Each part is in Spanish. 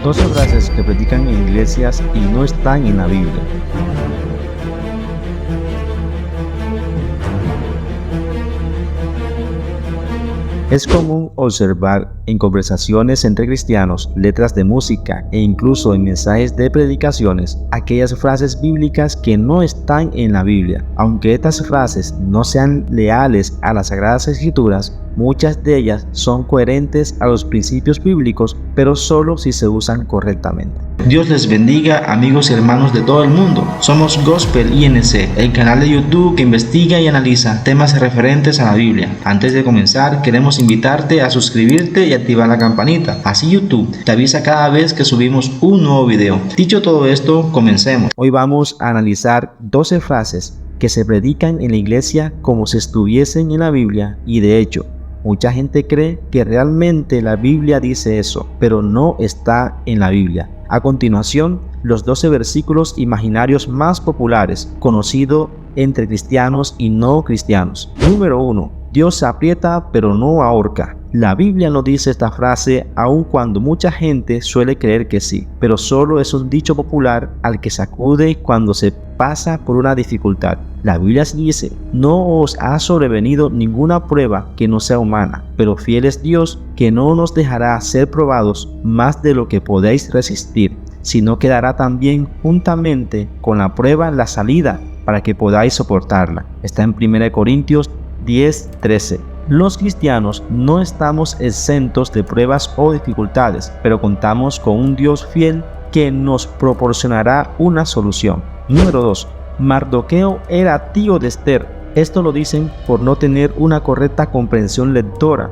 12 frases que predican en iglesias y no están en la Biblia. Es común observar en conversaciones entre cristianos, letras de música e incluso en mensajes de predicaciones aquellas frases bíblicas que no están en la Biblia. Aunque estas frases no sean leales a las Sagradas Escrituras, muchas de ellas son coherentes a los principios bíblicos, pero solo si se usan correctamente. Dios les bendiga, amigos y hermanos de todo el mundo. Somos Gospel INC, el canal de YouTube que investiga y analiza temas referentes a la Biblia. Antes de comenzar, queremos invitarte a suscribirte y activar la campanita. Así YouTube te avisa cada vez que subimos un nuevo video. Dicho todo esto, comencemos. Hoy vamos a analizar 12 frases que se predican en la iglesia como si estuviesen en la Biblia, y de hecho, mucha gente cree que realmente la Biblia dice eso, pero no está en la Biblia. A continuación, los 12 versículos imaginarios más populares, conocidos entre cristianos y no cristianos. Número 1. Dios aprieta pero no ahorca. La Biblia no dice esta frase, aun cuando mucha gente suele creer que sí, pero solo es un dicho popular al que se acude cuando se pasa por una dificultad. La Biblia dice: no os ha sobrevenido ninguna prueba que no sea humana, pero fiel es Dios, que no nos dejará ser probados más de lo que podéis resistir, sino que dará también juntamente con la prueba la salida para que podáis soportarla. Está en 1 Corintios 10:13. Los cristianos no estamos exentos de pruebas o dificultades, pero contamos con un Dios fiel que nos proporcionará una solución. Número 2. Mardoqueo era tío de Esther. Esto lo dicen por no tener una correcta comprensión lectora.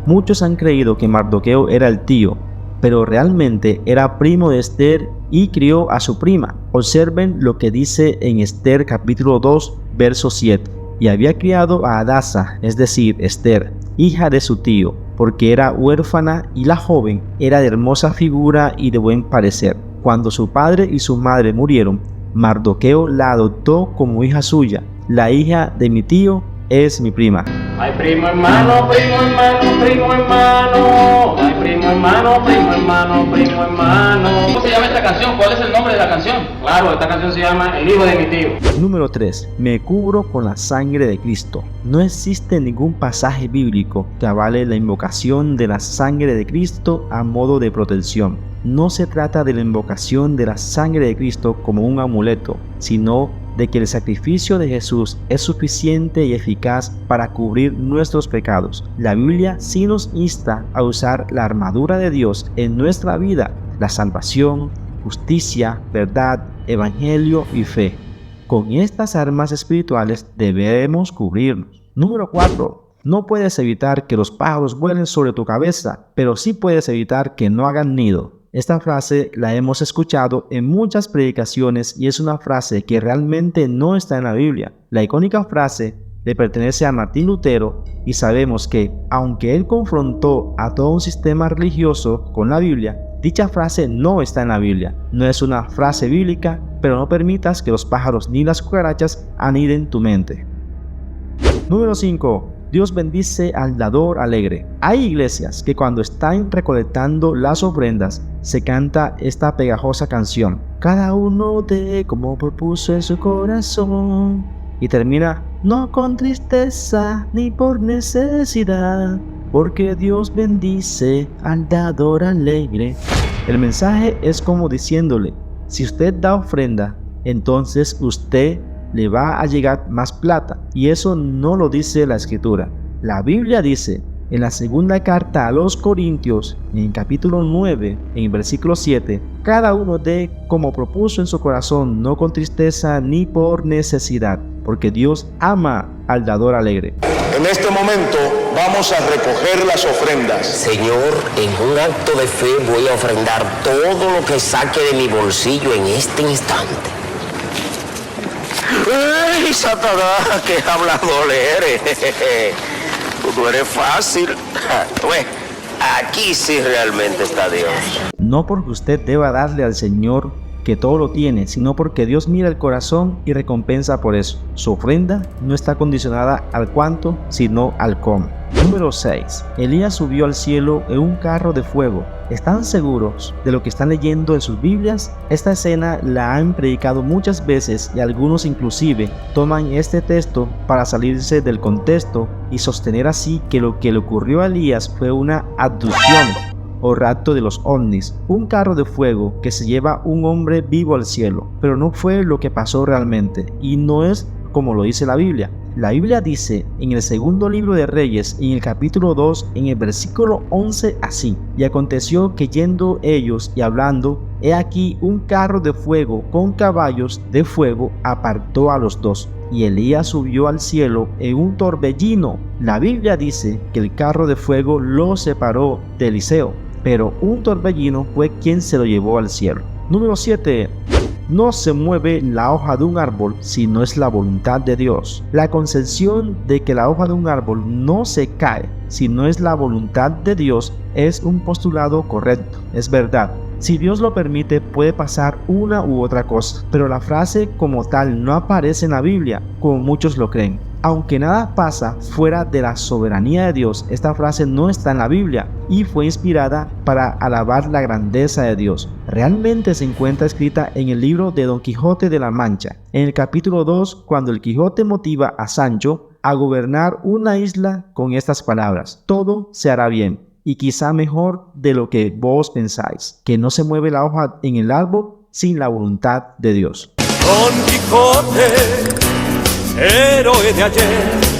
Muchos han creído que Mardoqueo era el tío, pero realmente era primo de Esther y crió a su prima. Observen lo que dice en Esther capítulo 2, verso 7. Y había criado a Hadasa, es decir, Esther, hija de su tío, porque era huérfana y la joven era de hermosa figura y de buen parecer. Cuando su padre y su madre murieron, Mardoqueo la adoptó como hija suya. La hija de mi tío es mi prima. Ay, primo hermano, primo hermano, primo hermano. Ay, primo hermano, primo hermano, primo hermano. ¿Cómo se llama esta canción? ¿Cuál es el nombre de la canción? Claro, esta canción se llama El hijo de mi tío. Número 3. Me cubro con la sangre de Cristo. No existe ningún pasaje bíblico que avale la invocación de la sangre de Cristo a modo de protección. No se trata de la invocación de la sangre de Cristo como un amuleto, sino de que el sacrificio de Jesús es suficiente y eficaz para cubrir nuestros pecados. La Biblia sí nos insta a usar la armadura de Dios en nuestra vida: la salvación, justicia, verdad, evangelio y fe. Con estas armas espirituales debemos cubrirnos. Número 4. No puedes evitar que los pájaros vuelen sobre tu cabeza, pero sí puedes evitar que no hagan nido. Esta frase la hemos escuchado en muchas predicaciones y es una frase que realmente no está en la Biblia. La icónica frase le pertenece a Martín Lutero y sabemos que, aunque él confrontó a todo un sistema religioso con la Biblia, dicha frase no está en la Biblia. No es una frase bíblica, pero no permitas que los pájaros ni las cucarachas aniden tu mente. Número 5. Dios bendice al dador alegre. Hay iglesias que cuando están recolectando las ofrendas se canta esta pegajosa canción: cada uno dé como propuso en su corazón, y termina: no con tristeza ni por necesidad, porque Dios bendice al dador alegre. El mensaje es como diciéndole: si usted da ofrenda, entonces usted le va a llegar más plata, y eso no lo dice la Escritura. La Biblia dice en la segunda carta a los Corintios, en capítulo 9, en versículo 7, cada uno dé como propuso en su corazón, no con tristeza ni por necesidad, porque Dios ama al dador alegre. En este momento vamos a recoger las ofrendas. Señor, en un acto de fe voy a ofrendar todo lo que saque de mi bolsillo en este instante. ¡Ey, Satanás! ¡Qué hablador eres! Tú no eres fácil. Aquí sí realmente está Dios. No porque usted deba darle al Señor porque todo lo tiene, sino porque Dios mira el corazón y recompensa por eso. Su ofrenda no está condicionada al cuánto, sino al cómo. Número 6. Elías subió al cielo en un carro de fuego. ¿Están seguros de lo que están leyendo en sus Biblias? Esta escena la han predicado muchas veces y algunos inclusive toman este texto para salirse del contexto y sostener así que lo que le ocurrió a Elías fue una abducción o rapto de los ovnis, un carro de fuego que se lleva un hombre vivo al cielo, pero no fue lo que pasó realmente y no es como lo dice la Biblia. La Biblia dice en el segundo libro de Reyes, en el capítulo 2, en el versículo 11 así: y aconteció que yendo ellos y hablando, he aquí un carro de fuego con caballos de fuego apartó a los dos, y Elías subió al cielo en un torbellino. La Biblia dice que el carro de fuego lo separó de Eliseo, pero un torbellino fue quien se lo llevó al cielo. Número 7. No se mueve la hoja de un árbol si no es la voluntad de Dios. La concepción de que la hoja de un árbol no se cae si no es la voluntad de Dios es un postulado correcto, es verdad. Si Dios lo permite, puede pasar una u otra cosa, pero la frase como tal no aparece en la Biblia, como muchos lo creen. Aunque nada pasa fuera de la soberanía de Dios, esta frase no está en la Biblia y fue inspirada para alabar la grandeza de Dios. Realmente se encuentra escrita en el libro de Don Quijote de la Mancha, en el capítulo 2, cuando el Quijote motiva a Sancho a gobernar una isla con estas palabras: todo se hará bien, y quizá mejor de lo que vos pensáis, que no se mueve la hoja en el árbol sin la voluntad de Dios. Don Quijote, héroe de ayer.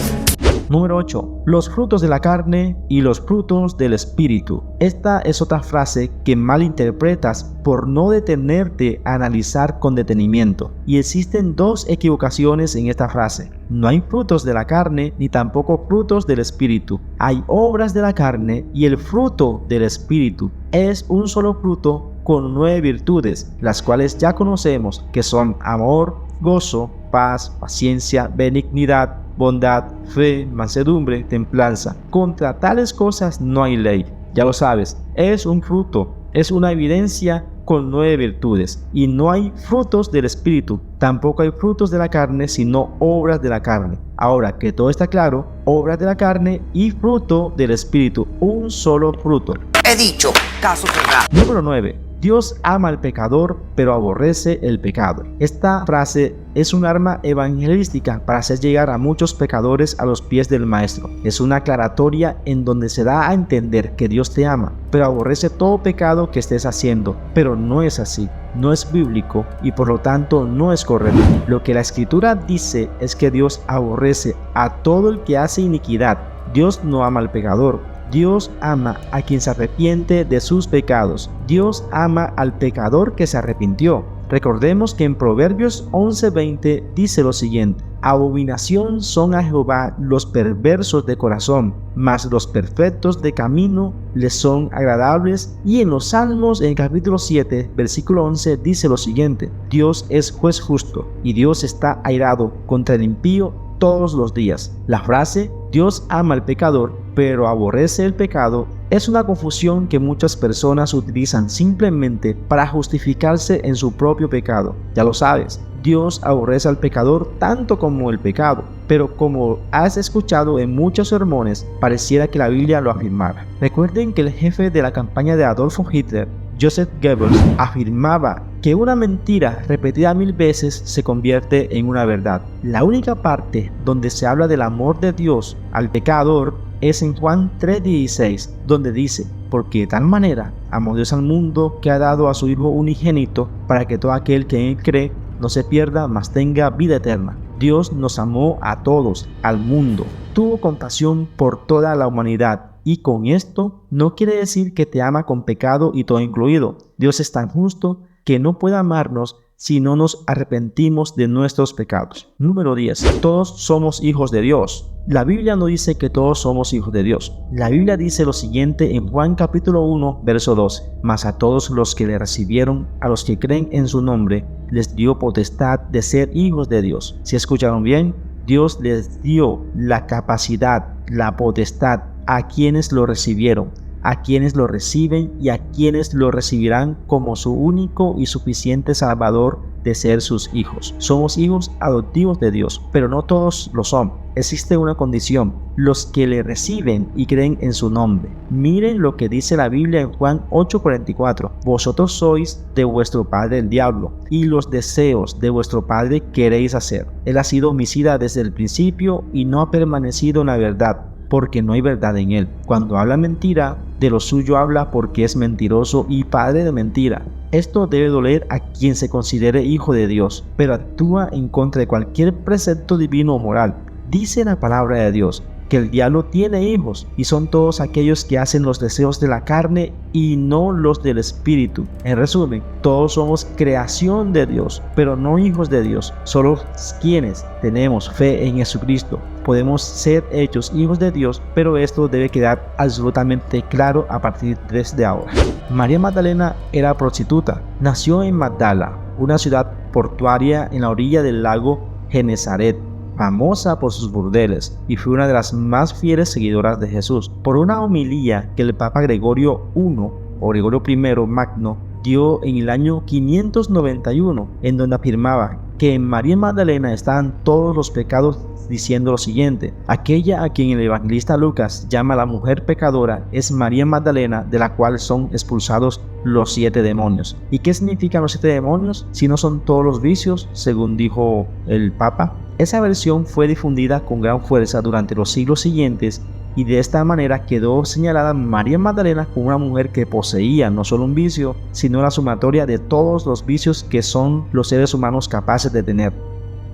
Número 8. Los frutos de la carne y los frutos del espíritu. Esta es otra frase que malinterpretas por no detenerte a analizar con detenimiento. Y existen dos equivocaciones en esta frase. No hay frutos de la carne ni tampoco frutos del espíritu. Hay obras de la carne y el fruto del espíritu es un solo fruto con 9 virtudes, las cuales ya conocemos, que son amor, gozo, paz, paciencia, benignidad, bondad, fe, mansedumbre, templanza. Contra tales cosas no hay ley. Ya lo sabes, es un fruto, es una evidencia con 9 virtudes. Y no hay frutos del espíritu, tampoco hay frutos de la carne, sino obras de la carne. Ahora que todo está claro, obras de la carne y fruto del espíritu, un solo fruto. He dicho, caso cerrado. Número 9. Dios ama al pecador, pero aborrece el pecado. Esta frase es un arma evangelística para hacer llegar a muchos pecadores a los pies del Maestro. Es una aclaratoria en donde se da a entender que Dios te ama, pero aborrece todo pecado que estés haciendo. Pero no es así, no es bíblico y por lo tanto no es correcto. Lo que la Escritura dice es que Dios aborrece a todo el que hace iniquidad. Dios no ama al pecador. Dios ama a quien se arrepiente de sus pecados. Dios ama al pecador que se arrepintió. Recordemos que en Proverbios 11:20 dice lo siguiente: abominación son a Jehová los perversos de corazón, mas los perfectos de camino les son agradables. Y en los Salmos, en el capítulo 7, versículo 11, dice lo siguiente: Dios es juez justo, y Dios está airado contra el impío todos los días. La frase Dios ama al pecador, pero aborrece el pecado es una confusión que muchas personas utilizan simplemente para justificarse en su propio pecado. Ya lo sabes, Dios aborrece al pecador tanto como el pecado, pero como has escuchado en muchos sermones, pareciera que la Biblia lo afirmara. Recuerden que el jefe de la campaña de Adolfo Hitler, Joseph Goebbels, afirmaba que una mentira repetida 1000 veces se convierte en una verdad. La única parte donde se habla del amor de Dios al pecador es en Juan 3:16, donde dice: porque de tal manera amó Dios al mundo que ha dado a su Hijo unigénito, para que todo aquel que en él cree no se pierda, mas tenga vida eterna. Dios nos amó a todos, al mundo. Tuvo compasión por toda la humanidad. Y con esto no quiere decir que te ama con pecado y todo incluido. Dios es tan justo que no puede amarnos si no nos arrepentimos de nuestros pecados. Número 10. Todos somos hijos de Dios. La Biblia no dice que todos somos hijos de Dios. La Biblia dice lo siguiente en Juan capítulo 1, verso 12. Mas a todos los que le recibieron, a los que creen en su nombre, les dio potestad de ser hijos de Dios. ¿Sí escucharon bien? Dios les dio la capacidad, la potestad a quienes lo recibieron, a quienes lo reciben y a quienes lo recibirán como su único y suficiente Salvador de ser sus hijos. Somos hijos adoptivos de Dios, pero no todos lo son. Existe una condición: los que le reciben y creen en su nombre. Miren lo que dice la Biblia en Juan 8:44. Vosotros sois de vuestro padre el diablo, y los deseos de vuestro padre queréis hacer. Él ha sido homicida desde el principio y no ha permanecido en la verdad, porque no hay verdad en él. Cuando habla mentira, de lo suyo habla, porque es mentiroso y padre de mentira. Esto debe doler a quien se considere hijo de Dios, pero actúa en contra de cualquier precepto divino o moral. Dice la palabra de Dios que el diablo tiene hijos, y son todos aquellos que hacen los deseos de la carne y no los del espíritu. En resumen, todos somos creación de Dios, pero no hijos de Dios. Solo quienes tenemos fe en Jesucristo podemos ser hechos hijos de Dios, pero esto debe quedar absolutamente claro a partir de ahora. María Magdalena era prostituta. Nació en Magdala, una ciudad portuaria en la orilla del lago Genesaret, famosa por sus burdeles, y fue una de las más fieles seguidoras de Jesús. Por una homilía que el Papa Gregorio I o Gregorio I Magno dio en el año 591, en donde afirmaba que en María Magdalena estaban todos los pecados, diciendo lo siguiente: aquella a quien el evangelista Lucas llama la mujer pecadora es María Magdalena, de la cual son expulsados los 7 demonios. ¿Y qué significan los 7 demonios? Si no son todos los vicios, según dijo el Papa. Esa versión fue difundida con gran fuerza durante los siglos siguientes, y de esta manera quedó señalada María Magdalena como una mujer que poseía no solo un vicio, sino la sumatoria de todos los vicios que son los seres humanos capaces de tener.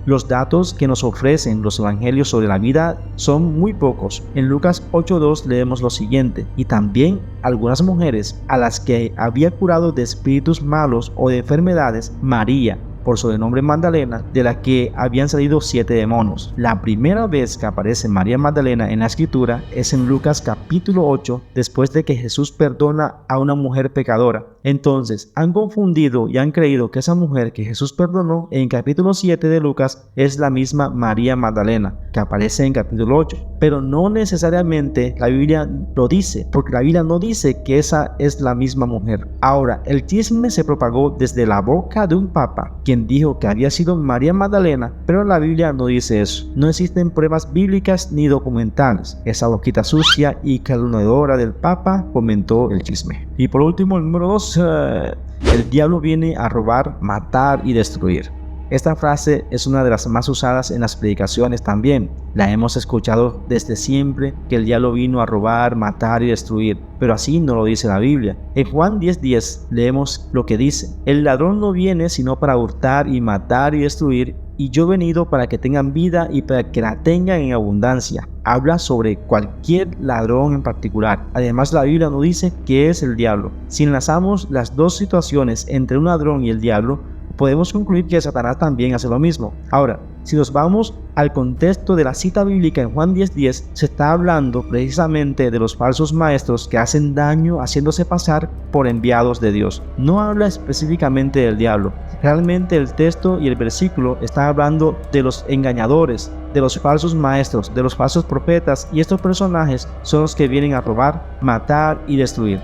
Los datos que nos ofrecen los evangelios sobre la vida son muy pocos. En Lucas 8:2 leemos lo siguiente: y también algunas mujeres a las que había curado de espíritus malos o de enfermedades, María, por sobrenombre Magdalena, de la que habían salido 7 demonios. La primera vez que aparece María Magdalena en la escritura es en Lucas capítulo 8, después de que Jesús perdona a una mujer pecadora. Entonces han confundido y han creído que esa mujer que Jesús perdonó en capítulo 7 de Lucas es la misma María Magdalena que aparece en capítulo 8, pero no necesariamente la Biblia lo dice, porque la Biblia no dice que esa es la misma mujer. Ahora, el chisme se propagó desde la boca de un papa, quien dijo que había sido María Magdalena, pero la Biblia no dice eso. No existen pruebas bíblicas ni documentales. Esa boquita sucia y calumniadora del papa comentó el chisme. Y por último, el número 2, el diablo viene a robar, matar y destruir. Esta frase es una de las más usadas en las predicaciones también. La hemos escuchado desde siempre, que el diablo vino a robar, matar y destruir, pero así no lo dice la Biblia. En Juan 10:10 leemos lo que dice: el ladrón no viene sino para hurtar y matar y destruir, y yo he venido para que tengan vida y para que la tengan en abundancia. Habla sobre cualquier ladrón en particular. Además, la Biblia no dice qué es el diablo. Si enlazamos las dos situaciones entre un ladrón y el diablo, podemos concluir que Satanás también hace lo mismo. Ahora, si nos vamos al contexto de la cita bíblica en Juan 10:10, se está hablando precisamente de los falsos maestros que hacen daño haciéndose pasar por enviados de Dios. No habla específicamente del diablo. Realmente el texto y el versículo está hablando de los engañadores, de los falsos maestros, de los falsos profetas, y estos personajes son los que vienen a robar, matar y destruir.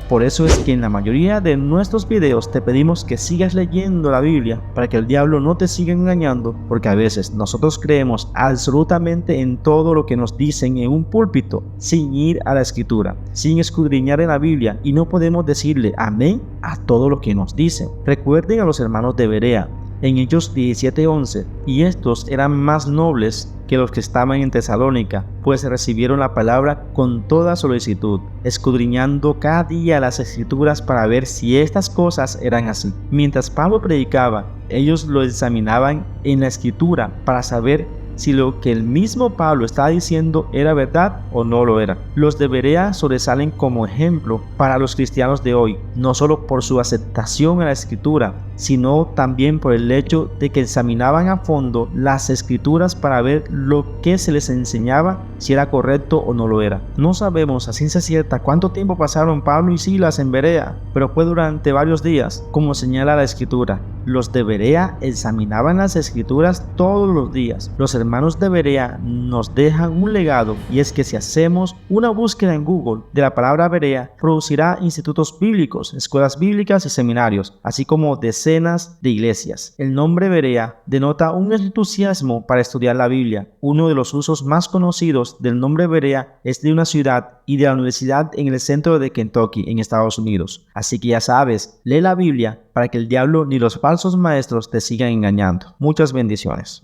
Por eso es que en la mayoría de nuestros videos te pedimos que sigas leyendo la Biblia para que el diablo no te siga engañando, porque a veces nosotros creemos absolutamente en todo lo que nos dicen en un púlpito sin ir a la escritura, sin escudriñar en la Biblia, y no podemos decirle amén a todo lo que nos dicen. Recuerden a los hermanos de Berea en Hechos 17:11, y estos eran más nobles que los que estaban en Tesalónica, pues recibieron la palabra con toda solicitud, escudriñando cada día las escrituras para ver si estas cosas eran así. Mientras Pablo predicaba, ellos lo examinaban en la escritura para saber si lo que el mismo Pablo estaba diciendo era verdad o no lo era. Los de Berea sobresalen como ejemplo para los cristianos de hoy, no solo por su aceptación a la escritura, sino también por el hecho de que examinaban a fondo las escrituras para ver lo que se les enseñaba, si era correcto o no lo era. No sabemos a ciencia cierta cuánto tiempo pasaron Pablo y Silas en Berea, pero fue durante varios días, como señala la escritura. Los de Berea examinaban las escrituras todos los días. Los hermanos de Berea nos dejan un legado, y es que si hacemos una búsqueda en Google de la palabra Berea, producirá institutos bíblicos, escuelas bíblicas y seminarios, así como decenas de iglesias. El nombre Berea denota un entusiasmo para estudiar la Biblia. Uno de los usos más conocidos del nombre Berea es de una ciudad y de la universidad en el centro de Kentucky, en Estados Unidos. Así que ya sabes, lee la Biblia para que el diablo ni los falsos maestros te sigan engañando. Muchas bendiciones.